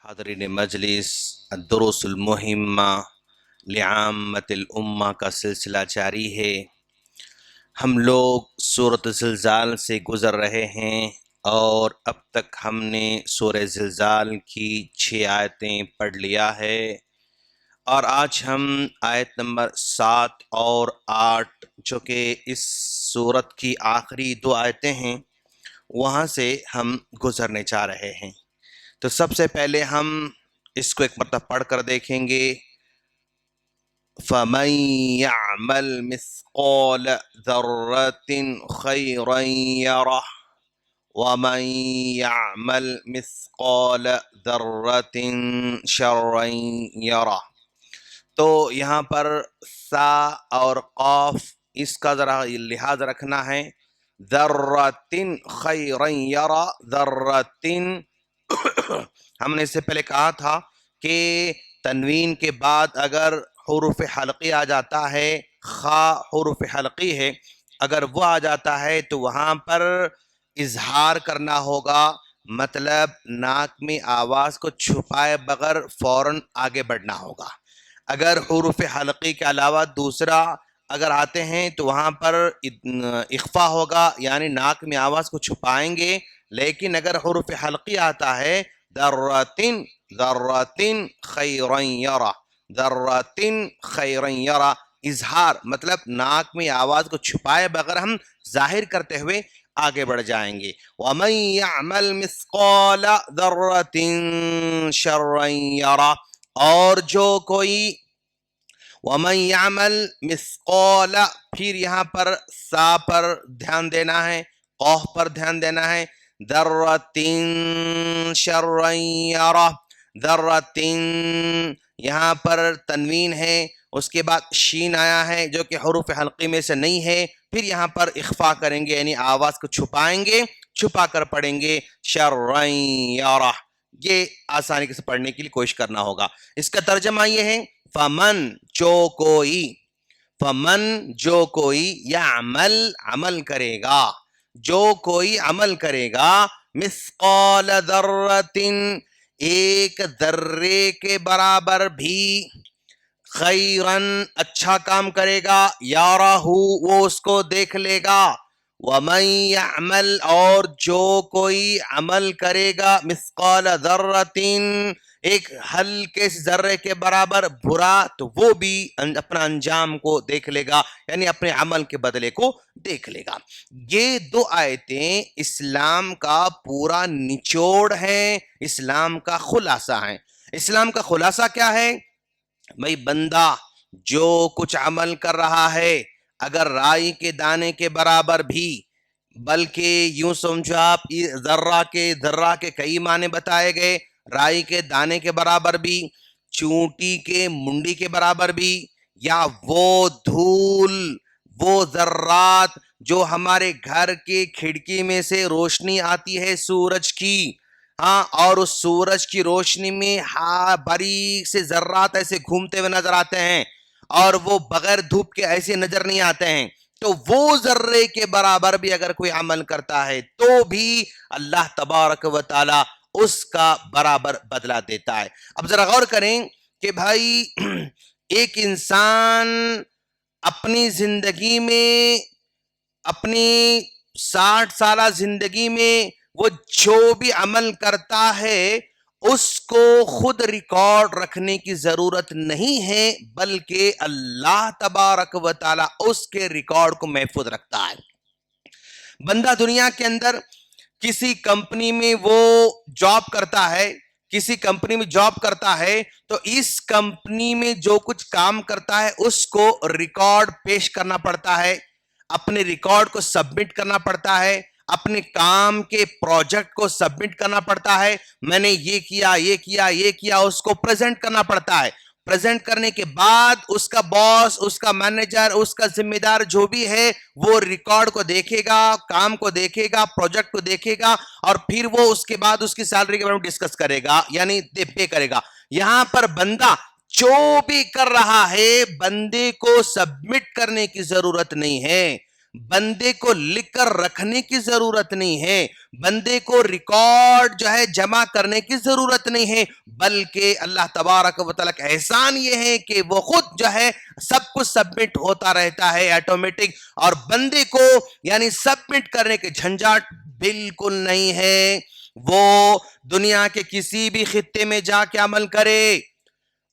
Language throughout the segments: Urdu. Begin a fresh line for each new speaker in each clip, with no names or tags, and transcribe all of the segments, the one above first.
حاضرین مجلس الدروس المہمہ لعامۃ الامہ کا سلسلہ جاری ہے۔ ہم لوگ سورۃ زلزال سے گزر رہے ہیں اور اب تک ہم نے سورہ زلزال کی 6 آیتیں پڑھ لیا ہے، اور آج ہم آیت نمبر 7 اور 8 جو کہ اس سورت کی آخری 2 آیتیں ہیں وہاں سے ہم گزرنے جا رہے ہیں۔ تو سب سے پہلے ہم اس کو ایک مرتبہ پڑھ کر دیکھیں گے۔ فَمَن يَعْمَلْ مِثْقَالَ ذَرَّةٍ خَيْرًا يَرَهُ وَمَن يَعْمَلْ مِثْقَالَ ذَرَّةٍ شَرًّا يَرَهُ۔ تو یہاں پر سا اور قاف اس کا ذرا لحاظ رکھنا ہے۔ ذَرَّةٍ خَيْرًا يَرَهُ، ذَرَّةٍ ہم نے اس سے پہلے کہا تھا کہ تنوین کے بعد اگر حروف حلقی آ جاتا ہے، خا حروف حلقی ہے، اگر وہ آ جاتا ہے تو وہاں پر اظہار کرنا ہوگا، مطلب ناک میں آواز کو چھپائے بغیر فوراً آگے بڑھنا ہوگا۔ اگر حروف حلقی کے علاوہ دوسرا اگر آتے ہیں تو وہاں پر اخفا ہوگا، یعنی ناک میں آواز کو چھپائیں گے، لیکن اگر حروف حلقی آتا ہے ذراتن ذراتن خیرن یرا، ذراتن خیرن یرا، اظہار مطلب ناک میں آواز کو چھپائے بغیر ہم ظاہر کرتے ہوئے آگے بڑھ جائیں گے۔ وَمَن يَعْمَلْ مِثْقَالَ ذَرَّةٍ شَرًّا يَرَهُ، اور جو کوئی وَمَن يَعْمَلْ مِثْقَالَ، پھر یہاں پر سا پر دھیان دینا ہے، قوف پر دھیان دینا ہے، ذَرَّةٍ شَرًّا يَرَهُ، ذَرَّةٍ یہاں پر تنوین ہے، اس کے بعد شین آیا ہے جو کہ حروف حلقی میں سے نہیں ہے، پھر یہاں پر اخفا کریں گے، یعنی آواز کو چھپائیں گے، چھپا کر پڑھیں گے شَرًّا يَرَهُ۔ یہ آسانی سے پڑھنے کے لیے کوشش کرنا ہوگا۔ اس کا ترجمہ یہ ہے فمن جو کوئی، فمن جو کوئی، یعمل عمل کرے گا، جو کوئی عمل کرے گا، مثقال ذرۃ ایک ذرے کے برابر بھی، خیرن اچھا کام کرے گا، یارہ وہ اس کو دیکھ لے گا، وَمَن يَعْمَلْ اور جو کوئی عمل کرے گا، مثقال ذرۃ ایک ہلکے سے ذرے کے برابر برا، تو وہ بھی اپنا انجام کو دیکھ لے گا، یعنی اپنے عمل کے بدلے کو دیکھ لے گا۔ یہ 2 آیتیں اسلام کا پورا نچوڑ ہیں، اسلام کا خلاصہ ہیں۔ اسلام کا خلاصہ کیا ہے؟ بھئی بندہ جو کچھ عمل کر رہا ہے، اگر رائی کے دانے کے برابر بھی، بلکہ یوں سمجھو آپ ذرہ کے کئی معنی بتائے گئے، رائی کے دانے کے برابر بھی، چونٹی کے منڈی کے برابر بھی، یا وہ دھول، وہ ذرات جو ہمارے گھر کے کھڑکی میں سے روشنی آتی ہے سورج کی، ہاں، اور اس سورج کی روشنی میں باریک سے ذرات ایسے گھومتے ہوئے نظر آتے ہیں، اور وہ بغیر دھوپ کے ایسے نظر نہیں آتے ہیں، تو وہ ذرے کے برابر بھی اگر کوئی عمل کرتا ہے تو بھی اللہ تبارک و تعالی اس کا برابر بدلہ دیتا ہے۔ اب ذرا غور کریں کہ بھائی ایک انسان اپنی زندگی میں، اپنی 60 سالہ زندگی میں وہ جو بھی عمل کرتا ہے اس کو خود ریکارڈ رکھنے کی ضرورت نہیں ہے، بلکہ اللہ تبارک و تعالی اس کے ریکارڈ کو محفوظ رکھتا ہے۔ بندہ دنیا کے اندر کسی کمپنی میں وہ جاب کرتا ہے، کسی کمپنی میں جاب کرتا ہے، تو اس کمپنی میں جو کچھ کام کرتا ہے اس کو ریکارڈ پیش کرنا پڑتا ہے، اپنے ریکارڈ کو سبمٹ کرنا پڑتا ہے، اپنے کام کے پروجیکٹ کو سبمٹ کرنا پڑتا ہے، میں نے یہ کیا یہ کیا یہ کیا، اس کو پریزنٹ کرنا پڑتا ہے۔ پریزنٹ کرنے کے بعد اس کا باس، اس کا مینیجر، اس کا ذمہ دار جو بھی ہے وہ ریکارڈ کو دیکھے گا، کام کو دیکھے گا، پروجیکٹ کو دیکھے گا، اور پھر وہ اس کے بعد اس کی سیلری کے بارے میں ڈسکس کرے گا، یعنی پے کرے گا۔ یہاں پر بندہ جو بھی کر رہا ہے بندے کو سبمٹ کرنے کی ضرورت نہیں ہے، بندے کو لکھ کر رکھنے کی ضرورت نہیں ہے، بندے کو ریکارڈ جو ہے جمع کرنے کی ضرورت نہیں ہے، بلکہ اللہ تبارک و تعالیٰ کا احسان یہ ہے کہ وہ خود جو ہے سب کچھ سبمٹ ہوتا رہتا ہے آٹومیٹک، اور بندے کو یعنی سبمٹ کرنے کے جھنجھٹ بالکل نہیں ہے۔ وہ دنیا کے کسی بھی خطے میں جا کے عمل کرے،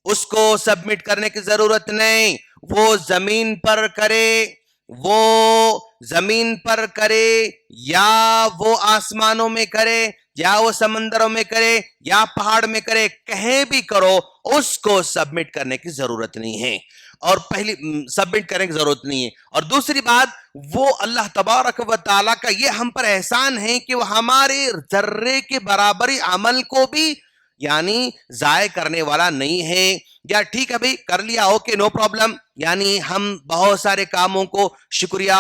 اس کو سبمٹ کرنے کی ضرورت نہیں، وہ زمین پر کرے، وہ زمین پر کرے یا وہ آسمانوں میں کرے یا وہ سمندروں میں کرے یا پہاڑ میں کرے، کہیں بھی کرو، اس کو سبمٹ کرنے کی ضرورت نہیں ہے، اور پہلی سبمٹ کرنے کی ضرورت نہیں ہے۔ اور دوسری بات، وہ اللہ تبارک و تعالیٰ کا یہ ہم پر احسان ہے کہ وہ ہمارے ذرے کے برابری عمل کو بھی یعنی ضائع کرنے والا نہیں ہے۔ یا ٹھیک ہے بھئی کر لیا، اوکے نو پرابلم، یعنی ہم بہت سارے کاموں کو شکریہ،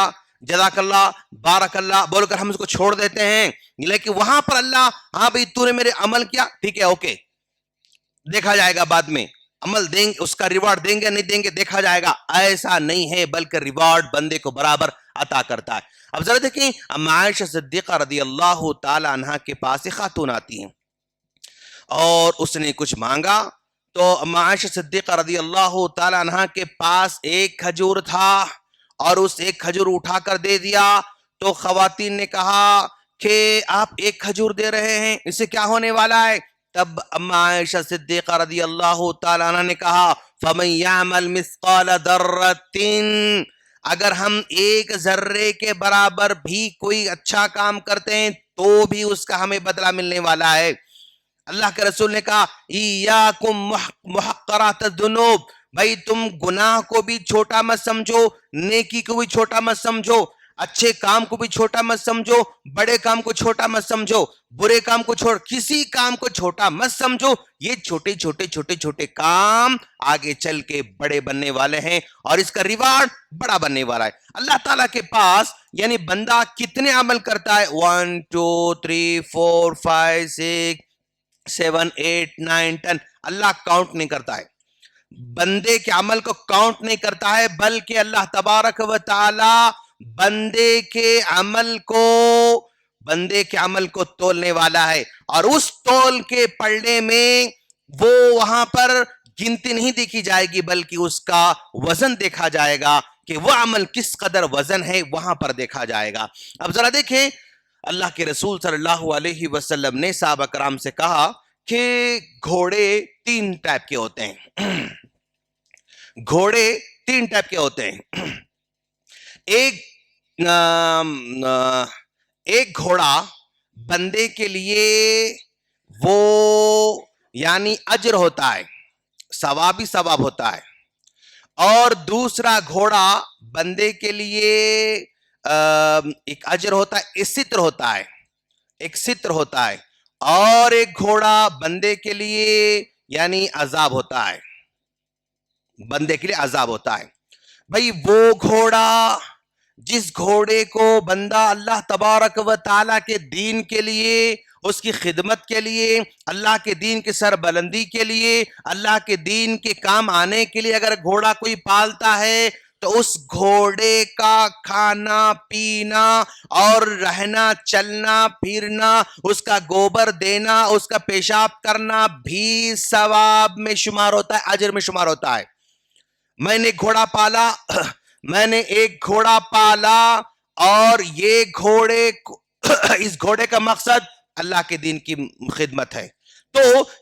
جزاک اللہ، بارک اللہ بول کر ہم اس کو چھوڑ دیتے ہیں، لیکن وہاں پر اللہ، ہاں بھئی تو نے میرے عمل کیا، ٹھیک ہے اوکے، دیکھا جائے گا بعد میں، عمل دیں گے، اس کا ریوارڈ دیں گے نہیں دیں گے دیکھا جائے گا، ایسا نہیں ہے، بلکہ ریوارڈ بندے کو برابر عطا کرتا ہے۔ اب ذرا دیکھیں، اما عائشہ صدیقہ رضی اللہ تعالی عنہ کے پاس ایک خاتون آتی ہیں اور اس نے کچھ مانگا، تو اما عائشہ صدیقہ رضی اللہ تعالی عنہ کے پاس ایک کھجور تھا اور اس ایک کھجور اٹھا کر دے دیا، تو خواتین نے کہا کہ آپ ایک کھجور دے رہے ہیں، اس سے کیا ہونے والا ہے؟ تب اما عائشہ صدیقہ رضی اللہ تعالی عنہ نے کہا فَمَن يَعْمَلْ مِثْقَالَ ذَرَّةٍ، اگر ہم ایک ذرے کے برابر بھی کوئی اچھا کام کرتے ہیں تو بھی اس کا ہمیں بدلہ ملنے والا ہے۔ اللہ کے رسول نے کہا ایاکم محقرات الذنوب، بھائی تم گناہ کو بھی چھوٹا مت سمجھو، نیکی کو بھی چھوٹا مت سمجھو، اچھے کام کو بھی چھوٹا مت سمجھو، بڑے کام کو چھوٹا مت سمجھو، برے کام کو کسی کام کو چھوٹا مت سمجھو، یہ چھوٹے چھوٹے کام آگے چل کے بڑے بننے والے ہیں اور اس کا ریوارڈ بڑا بننے والا ہے۔ اللہ تعالیٰ کے پاس یعنی بندہ کتنے عمل کرتا ہے، 1 2 3 4 5 6 7 8 9 10، اللہ کاؤنٹ نہیں کرتا ہے، بندے کے عمل کو کاؤنٹ نہیں کرتا ہے، بلکہ اللہ تبارک و تعالی بندے کے عمل کو تولنے والا ہے، اور اس تول کے پلڑے میں وہ وہاں پر گنتی نہیں دیکھی جائے گی، بلکہ اس کا وزن دیکھا جائے گا کہ وہ عمل کس قدر وزن ہے، وہاں پر دیکھا جائے گا۔ اب ذرا دیکھیں، اللہ کے رسول صلی اللہ علیہ وسلم نے صحابہ کرام سے کہا کہ گھوڑے 3 ٹائپ کے ہوتے ہیں، گھوڑے 3 ٹائپ کے ہوتے ہیں۔ ایک گھوڑا بندے کے لیے وہ یعنی اجر ہوتا ہے، ثواب ہی ثواب ہوتا ہے، اور دوسرا گھوڑا بندے کے لیے ایک اجر ہوتا ہے، ستر ہوتا ہے، ایک ستر ہوتا ہے، اور ایک گھوڑا بندے کے لیے یعنی عذاب ہوتا ہے، بندے کے لیے عذاب ہوتا ہے۔ بھئی وہ گھوڑا، جس گھوڑے کو بندہ اللہ تبارک و تعالیٰ کے دین کے لیے، اس کی خدمت کے لیے، اللہ کے دین کی سربلندی کے لیے، اللہ کے دین کے کام آنے کے لیے اگر گھوڑا کوئی پالتا ہے تو اس گھوڑے کا کھانا پینا اور رہنا چلنا پھرنا، اس کا گوبر دینا، اس کا پیشاب کرنا بھی ثواب میں شمار ہوتا ہے، اجر میں شمار ہوتا ہے۔ میں نے گھوڑا پالا، میں نے ایک گھوڑا پالا، اور یہ اس گھوڑے کا مقصد اللہ کے دین کی خدمت ہے، تو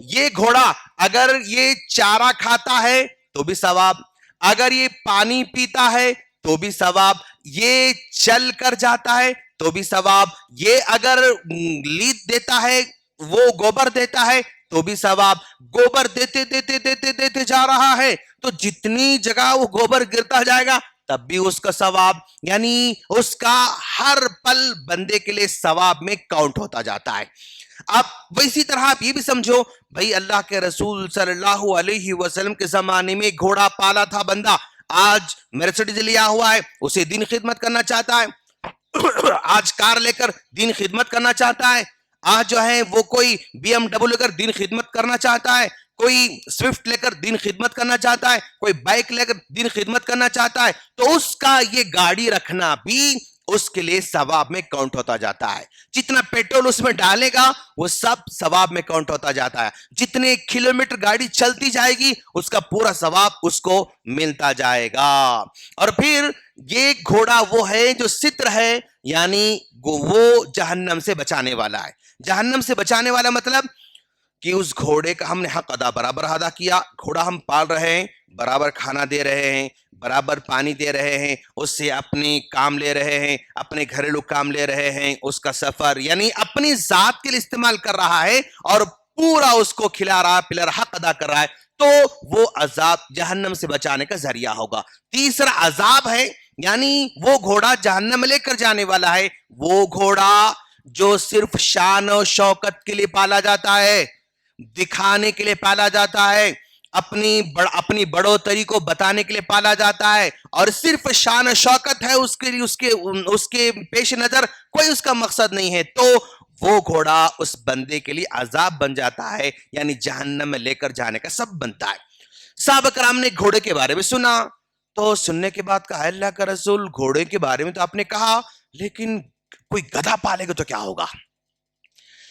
یہ گھوڑا اگر یہ چارہ کھاتا ہے تو بھی ثواب، اگر یہ پانی پیتا ہے تو بھی ثواب، یہ چل کر جاتا ہے تو بھی ثواب، یہ اگر لیت دیتا ہے، وہ گوبر دیتا ہے تو بھی ثواب، گوبر دیتے دیتے دیتے دیتے جا رہا ہے تو جتنی جگہ وہ گوبر گرتا جائے گا تب بھی اس کا ثواب، یعنی اس کا ہر پل بندے کے لیے ثواب میں کاؤنٹ ہوتا جاتا ہے۔ اب ویسی طرح آپ یہ بھی سمجھو، بھئی اللہ کے رسول صلی اللہ علیہ وسلم کے زمانے میں گھوڑا پالا تھا بندہ، آج مرسڈیز لیا ہوا ہے، اسے دین خدمت کرنا چاہتا ہے، آج کار لے کر دین خدمت کرنا چاہتا ہے، آج جو ہے وہ کوئی BMW لے کر دین خدمت کرنا چاہتا ہے، کوئی سوئفٹ لے کر دین خدمت کرنا چاہتا ہے، کوئی بائک لے کر دین خدمت کرنا چاہتا ہے، تو اس کا یہ گاڑی رکھنا بھی اس کے لیے ثواب میں کاؤنٹ ہوتا جاتا ہے. جتنا پیٹرول اس میں ڈالے گا وہ سب ثواب میں کاؤنٹ ہوتا جاتا ہے. جتنے کلومیٹر گاڑی چلتی جائے گی اس کا پورا ثواب اس کو ملتا جائے گا. اور پھر یہ گھوڑا وہ ہے جو ستر ہے، یعنی وہ جہنم سے بچانے والا ہے. جہنم سے بچانے والا مطلب کہ اس گھوڑے کا ہم نے حق برابر ادا کیا. گھوڑا ہم پال رہے ہیں، برابر کھانا دے رہے ہیں، برابر پانی دے رہے ہیں، اس سے اپنی کام لے رہے ہیں، اپنے گھریلو کام لے رہے ہیں، اس کا سفر یعنی اپنی ذات کے لیے استعمال کر رہا ہے اور پورا اس کو کھلا رہا پلا رہا، حق ادا کر رہا ہے، تو وہ عذاب جہنم سے بچانے کا ذریعہ ہوگا. تیسرا عذاب ہے، یعنی وہ گھوڑا جہنم میں لے کر جانے والا ہے، وہ گھوڑا جو صرف شان و شوکت کے لیے پالا جاتا ہے، دکھانے کے لیے پالا جاتا ہے، اپنی بڑوتری کو بتانے کے لیے پالا جاتا ہے، اور صرف شان و شوکت ہے اس کے پیش نظر، کوئی اس کا مقصد نہیں ہے، تو وہ گھوڑا اس بندے کے لیے عذاب بن جاتا ہے، یعنی جہنم میں لے کر جانے کا سبب بنتا ہے. صحابہ کرام نے گھوڑے کے بارے میں سنا تو سننے کے بعد کہا اللہ کا رسول گھوڑے کے بارے میں تو آپ نے کہا، لیکن کوئی گدھا پالے گا تو کیا ہوگا؟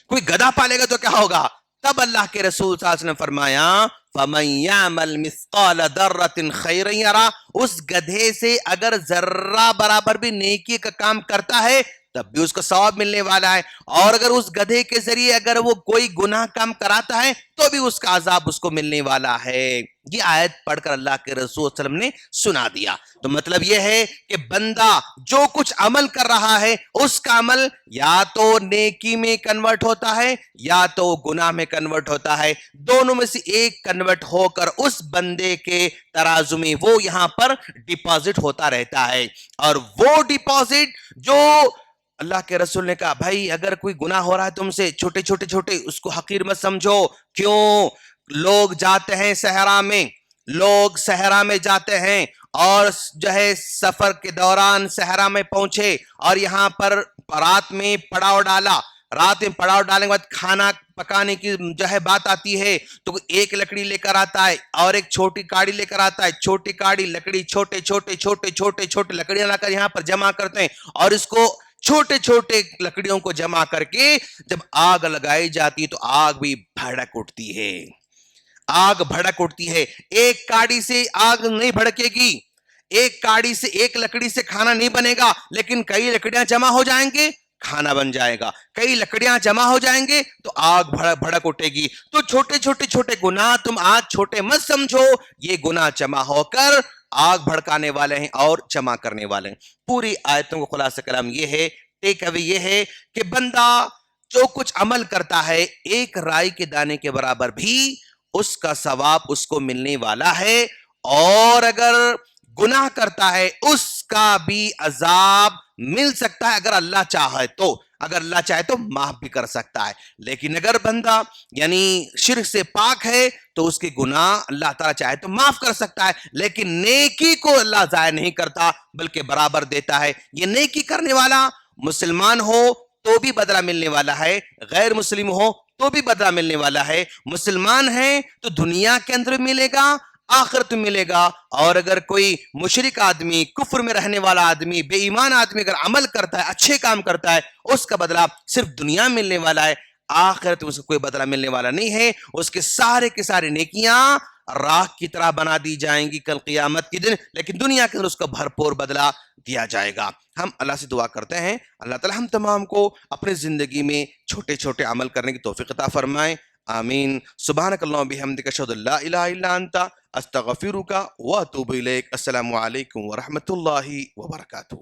کوئی گدھا پالے گا تو کیا ہوگا؟ تب اللہ کے رسول صلی اللہ علیہ وسلم نے فرمایا فَمَن يَعْمَلْ مِثْقَالَ ذَرَّةٍ خَيْرًا يَرَهُ، اس گدھے سے اگر ذرہ برابر بھی نیکی کا کام کرتا ہے تب بھی اس کو ثواب ملنے والا ہے، اور اگر اس گدھے کے ذریعے اگر وہ کوئی گناہ کام کراتا ہے تو بھی اس کا عذاب اس کو ملنے والا ہے. یہ آیت پڑھ کر اللہ کے رسول صلی اللہ علیہ وسلم نے سنا دیا. تو مطلب یہ ہے کہ بندہ جو کچھ عمل کر رہا ہے اس کا عمل یا تو نیکی میں کنورٹ ہوتا ہے یا تو گناہ میں کنورٹ ہوتا ہے، دونوں میں سے ایک کنورٹ ہو کر اس بندے کے ترازو میں وہ یہاں پر ڈپازٹ ہوتا رہتا ہے. اور وہ ڈپازٹ جو اللہ کے رسول نے کہا بھائی اگر کوئی گناہ ہو رہا ہے تم سے چھوٹے اس کو حقیر مت سمجھو. کیوں؟ لوگ جاتے ہیں صحرا میں جاتے ہیں اور جو ہے سفر کے دوران صحرا میں پہنچے اور یہاں پر رات میں پڑاؤ ڈالنے کے بعد کھانا پکانے کی جو ہے بات آتی ہے تو ایک لکڑی لے کر آتا ہے اور ایک چھوٹی کاڑی لے کر آتا ہے. چھوٹی کاڑی لکڑی چھوٹے لکڑیاں لا کر یہاں پر جمع کرتے ہیں اور اس کو چھوٹے لکڑیوں کو جمع کر کے جب آگ لگائی جاتی ہے تو آگ بھی بھڑک اٹھتی ہے. ایک کاڑی سے آگ نہیں بھڑکے گی، ایک کاڑی سے ایک لکڑی سے کھانا نہیں بنے گا، لیکن کئی لکڑیاں جمع ہو جائیں گے کھانا بن جائے گا، کئی لکڑیاں جمع ہو جائیں گے تو آگ بھڑک اٹھے گی. تو چھوٹے گناہ تم آج چھوٹے مت سمجھو، یہ گناہ جمع ہو کر آگ بھڑکانے والے ہیں اور جمع کرنے والے ہیں. پوری آیتوں کو خلاصہ کلام یہ ہے، ٹیک اوے یہ ہے کہ بندہ جو کچھ عمل کرتا ہے ایک رائی کے دانے کے برابر بھی اس کا ثواب اس کو ملنے والا ہے، اور اگر گناہ کرتا ہے اس کا بھی عذاب مل سکتا ہے اگر اللہ چاہے تو معاف بھی کر سکتا ہے. لیکن اگر بندہ یعنی شرک سے پاک ہے تو اس کے گناہ اللہ تعالیٰ چاہے تو معاف کر سکتا ہے، لیکن نیکی کو اللہ ضائع نہیں کرتا بلکہ برابر دیتا ہے. یہ نیکی کرنے والا مسلمان ہو تو بھی بدلہ ملنے والا ہے، غیر مسلم ہو تو بھی بدلہ ملنے والا ہے. مسلمان ہے تو دنیا کے اندر ملے گا، آخرت میں ملے گا، اور اگر کوئی مشرک آدمی، کفر میں رہنے والا آدمی، بے ایمان آدمی اگر عمل کرتا ہے، اچھے کام کرتا ہے، اس کا بدلہ صرف دنیا میں ملنے والا ہے، آخرت میں اس کو کوئی بدلہ ملنے والا نہیں ہے. اس کے سارے نیکیاں راکھ کی طرح بنا دی جائیں گی کل قیامت کے دن، لیکن دنیا کے اندر اس کا بھرپور بدلہ دیا جائے گا. ہم اللہ سے دعا کرتے ہیں اللہ تعالی ہم تمام کو اپنی زندگی میں چھوٹے عمل کرنے کی توفیق عطا فرمائے. آمین. سبحانک اللہم بحمدک اشہد ان لا الہ الا انت استغفرک واتوب الیک. السلام علیکم ورحمۃ اللہ وبرکاتہ.